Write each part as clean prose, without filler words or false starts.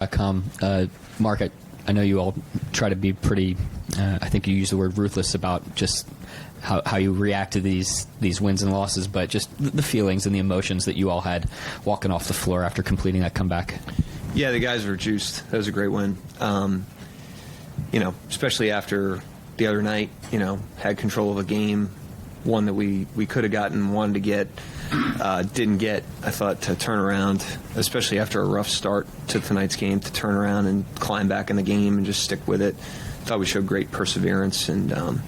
Mark, I know you all try to be pretty, I think you use the word ruthless about just how you react to these wins and losses, but just the feelings and the emotions that you all had walking off the floor after completing that comeback. Yeah, the guys were juiced. That was a great win. Especially after the other night, had control of a game, one that we could have gotten, wanted to get, didn't get. I thought to turn around, especially after a rough start to tonight's game, to turn around and climb back in the game and just stick with it. Thought we showed great perseverance, and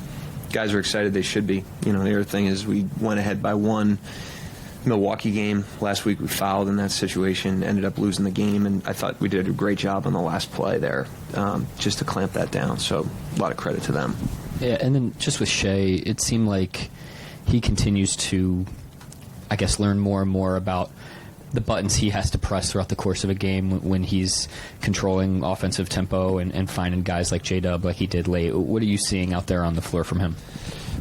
guys are excited. They should be. The other thing is we went ahead by one. Milwaukee game last week, we fouled in that situation, ended up losing the game, and I thought we did a great job on the last play there, just to clamp that down. So a lot of credit to them. Yeah, and then just with Shai, it seemed like he continues to, I guess, learn more and more about the buttons he has to press throughout the course of a game when he's controlling offensive tempo and finding guys like J-Dub like he did late. What are you seeing out there on the floor from him?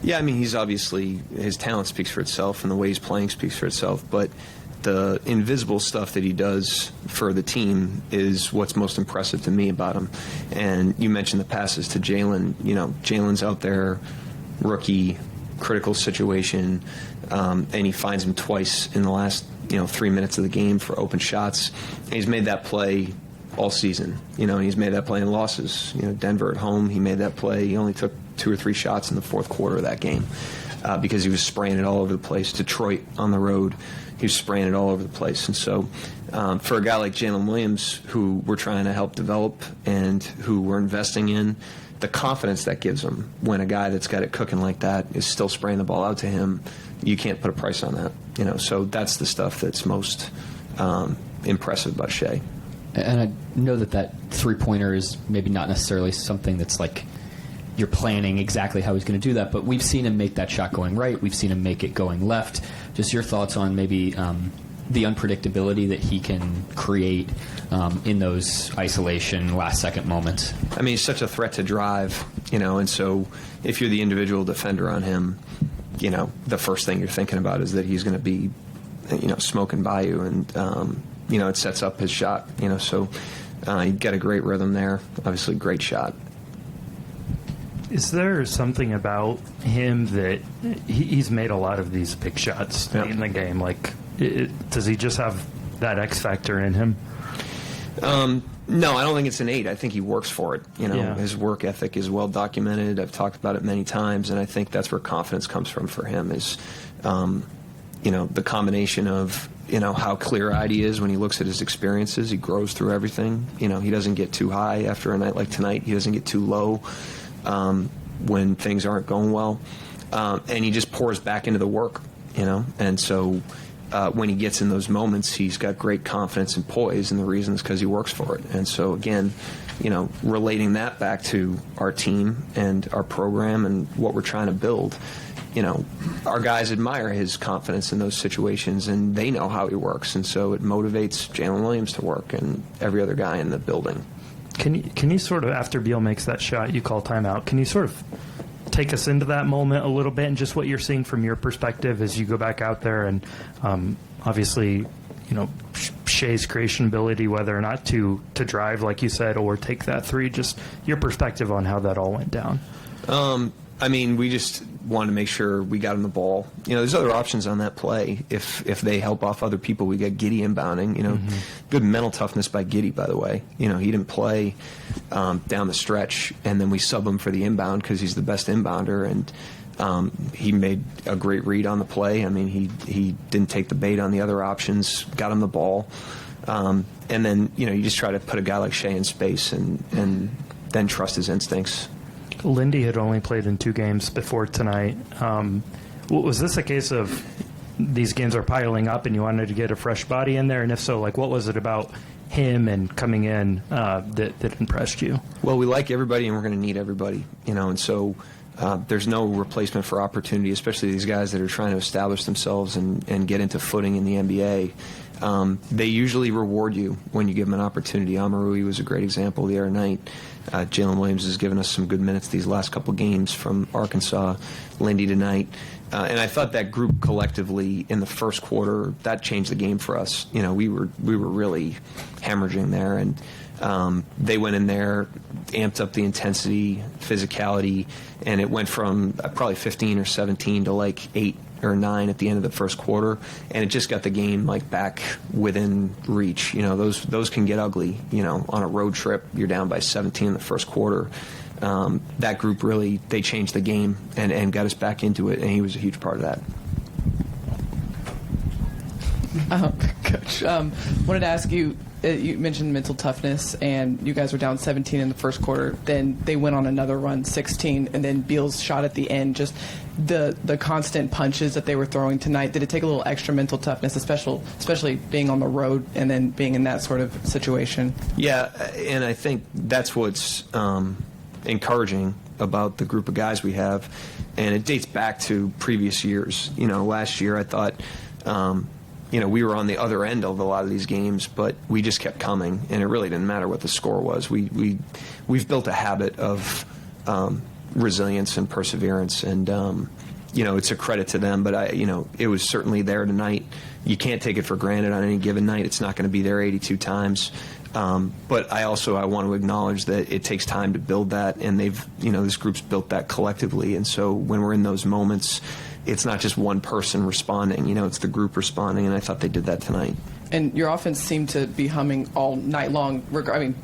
Yeah, he's obviously, his talent speaks for itself and the way he's playing speaks for itself, but the invisible stuff that he does for the team is what's most impressive to me about him. And you mentioned the passes to Jalen. Jalen's out there, rookie, critical situation, and he finds him twice in the last 3 minutes of the game for open shots. And he's made that play all season, and he's made that play in losses. Denver at home, he made that play. He only took 2 or 3 shots in the fourth quarter of that game because he was spraying it all over the place. Detroit on the road, he was spraying it all over the place. And so for a guy like Jalen Williams, who we're trying to help develop and who we're investing in, the confidence that gives him when a guy that's got it cooking like that is still spraying the ball out to him, you can't put a price on that. So that's the stuff that's most impressive about Shai. And I know that three-pointer is maybe not necessarily something that's like you're planning exactly how he's going to do that, but we've seen him make that shot going right. We've seen him make it going left. Just your thoughts on maybe the unpredictability that he can create in those isolation, last-second moments. He's such a threat to drive, and so if you're the individual defender on him, the first thing you're thinking about is that he's going to be, smoking by you, and it sets up his shot, so you got a great rhythm there. Obviously, great shot. Is there something about him that he's made a lot of these big shots in the game? Like, does he just have that X factor in him? No, I don't think it's innate. I think he works for it. His work ethic is well documented. I've talked about it many times, and I think that's where confidence comes from for him is, the combination of, how clear-eyed he is when he looks at his experiences. He grows through everything. He doesn't get too high after a night like tonight. He doesn't get too low when things aren't going well. And he just pours back into the work, And so when he gets in those moments, he's got great confidence and poise, and the reason is because he works for it. And so, again, relating that back to our team and our program and what we're trying to build, our guys admire his confidence in those situations, and they know how he works. And so it motivates Jalen Williams to work and every other guy in the building. Can you sort of, after Beal makes that shot, you call timeout, can you sort of take us into that moment a little bit and just what you're seeing from your perspective as you go back out there and obviously, Shai's creation ability, whether or not to drive, like you said, or take that three, just your perspective on how that all went down? We just wanted to make sure we got him the ball. There's other options on that play. If they help off other people, we got Giddey inbounding. Good mental toughness by Giddey, by the way. He didn't play down the stretch, and then we sub him for the inbound because he's the best inbounder, and he made a great read on the play. He didn't take the bait on the other options, got him the ball. And then, you just try to put a guy like Shai in space and then trust his instincts. Lindy had only played in 2 games before tonight. Was this a case of these games are piling up and you wanted to get a fresh body in there? And if so, what was it about him and coming in that impressed you? Well, we like everybody and we're going to need everybody, and so there's no replacement for opportunity, especially these guys that are trying to establish themselves and get into footing in the NBA. They usually reward you when you give them an opportunity. Amarui was a great example the other night. Jalen Williams has given us some good minutes these last couple games from Arkansas. Lindy tonight. And I thought that group collectively in the first quarter, that changed the game for us. We were really hemorrhaging there. And They went in there, amped up the intensity, physicality, and it went from probably 15 or 17 to like 8 or 9 at the end of the first quarter, and it just got the game like back within reach. Those can get ugly. On a road trip, you're down by 17 in the first quarter. That group really, they changed the game and got us back into it, and he was a huge part of that. Coach, wanted to ask you, you mentioned mental toughness, and you guys were down 17 in the first quarter. Then they went on another run, 16, and then Beal's shot at the end. Just the constant punches that they were throwing tonight. Did it take a little extra mental toughness, especially being on the road and then being in that sort of situation? Yeah, and I think that's what's encouraging about the group of guys we have, and it dates back to previous years. Last year I thought we were on the other end of a lot of these games, but we just kept coming, and it really didn't matter what the score was. We've built a habit of resilience and perseverance, and it's a credit to them. But it was certainly there tonight. You can't take it for granted on any given night. It's not going to be there 82 times. But I want to acknowledge that it takes time to build that, and this group's built that collectively. And so when we're in those moments, it's not just one person responding, it's the group responding, and I thought they did that tonight. And your offense seemed to be humming all night long,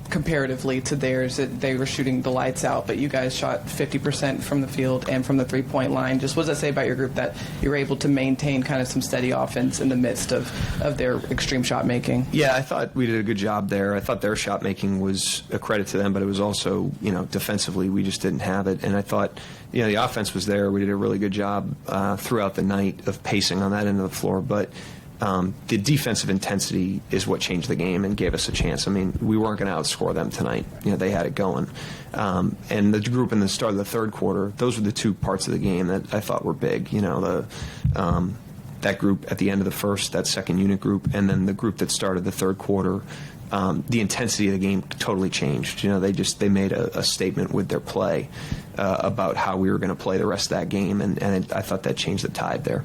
comparatively to theirs. They were shooting the lights out, but you guys shot 50% from the field and from the three-point line. Just what does that say about your group that you were able to maintain kind of some steady offense in the midst of their extreme shot making? Yeah, I thought we did a good job there. I thought their shot making was a credit to them, but it was also, defensively we just didn't have it. And I thought, the offense was there. We did a really good job throughout the night of pacing on that end of the floor, but the defensive intensity is what changed the game and gave us a chance. We weren't going to outscore them tonight. They had it going. And the group in the start of the third quarter, those were the two parts of the game that I thought were big. That group at the end of the first, that second unit group, and then the group that started the third quarter. The intensity of the game totally changed. They made a statement with their play about how we were going to play the rest of that game, and I thought that changed the tide there.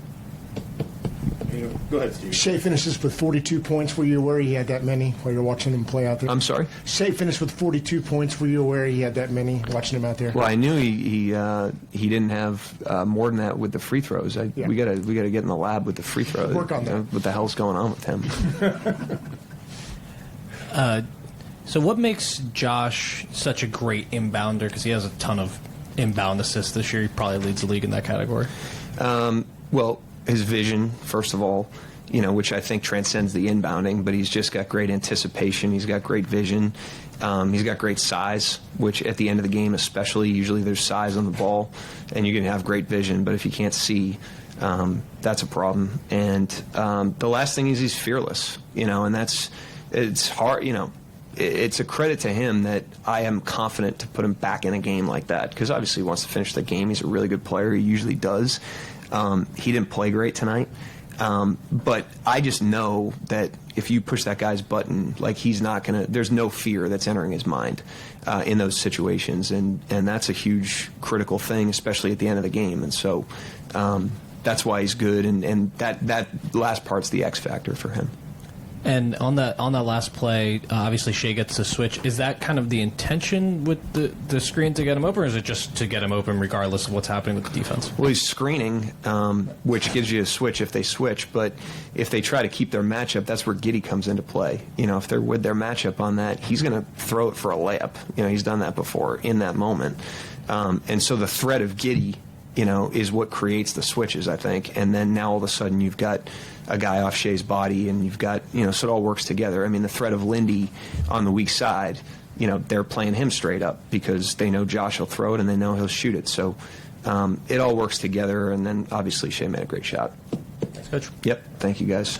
Go ahead, Steve. Shai finishes with 42 points. Were you aware he had that many while you're watching him play out there? I'm sorry? Shai finished with 42 points. Were you aware he had that many watching him out there? Well, I knew he didn't have more than that with the free throws. We gotta get in the lab with the free throws. Work on that. What the hell's going on with him? So what makes Josh such a great inbounder? Because he has a ton of inbound assists this year. He probably leads the league in that category. Well, his vision, first of all, which I think transcends the inbounding, but he's just got great anticipation. He's got great vision. He's got great size, which at the end of the game especially, usually there's size on the ball, and you can have great vision, but if you can't see, that's a problem. And the last thing is he's fearless, and it's hard, it's a credit to him that I am confident to put him back in a game like that, because obviously he wants to finish the game. He's a really good player. He usually does. He didn't play great tonight, but I just know that if you push that guy's button, he's not going to, there's no fear that's entering his mind in those situations, and that's a huge critical thing, especially at the end of the game. And so that's why he's good, and that last part's the X factor for him. And on that last play, obviously Shai gets the switch. Is that kind of the intention with the screen to get him open, or is it just to get him open regardless of what's happening with the defense? Well, he's screening, which gives you a switch if they switch. But if they try to keep their matchup, that's where Giddey comes into play. If they're with their matchup on that, he's going to throw it for a layup. He's done that before in that moment. And so the threat of Giddey, is what creates the switches, I think. And then now all of a sudden you've got a guy off Shai's body, and you've got, so it all works together. The threat of Lindy on the weak side, they're playing him straight up because they know Josh will throw it and they know he'll shoot it. So it all works together, and then obviously Shai made a great shot. Thanks, Coach. Yep. Thank you, guys.